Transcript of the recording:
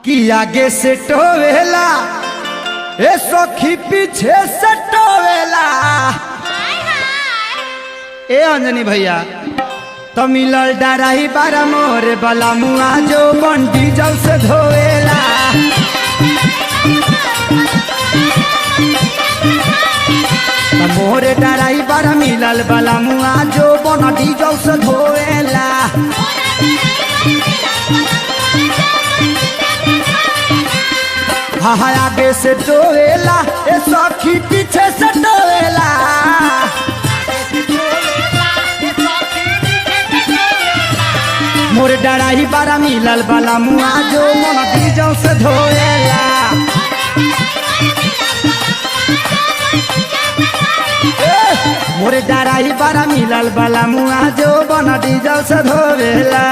कि आगे से टोवेला ए सखी पीछे से टोवेला। ए अंजनी भैया तो मिलल डराई बारा मोरे बला मुआ जो बंडी जल से धोवेला। मोरे डराई बारा मिलल बला मुआ जो बंडी जल से धोवेला। हाँ आगे से टोवेला ए सखी पीछे से टोवेला। मोरे डराई बारा मिलल बाला मुआ जो मन बीजों से धोएला। मोरे डराई बारा मिलल बाला मुआ जो बन डीजल से धोवेला।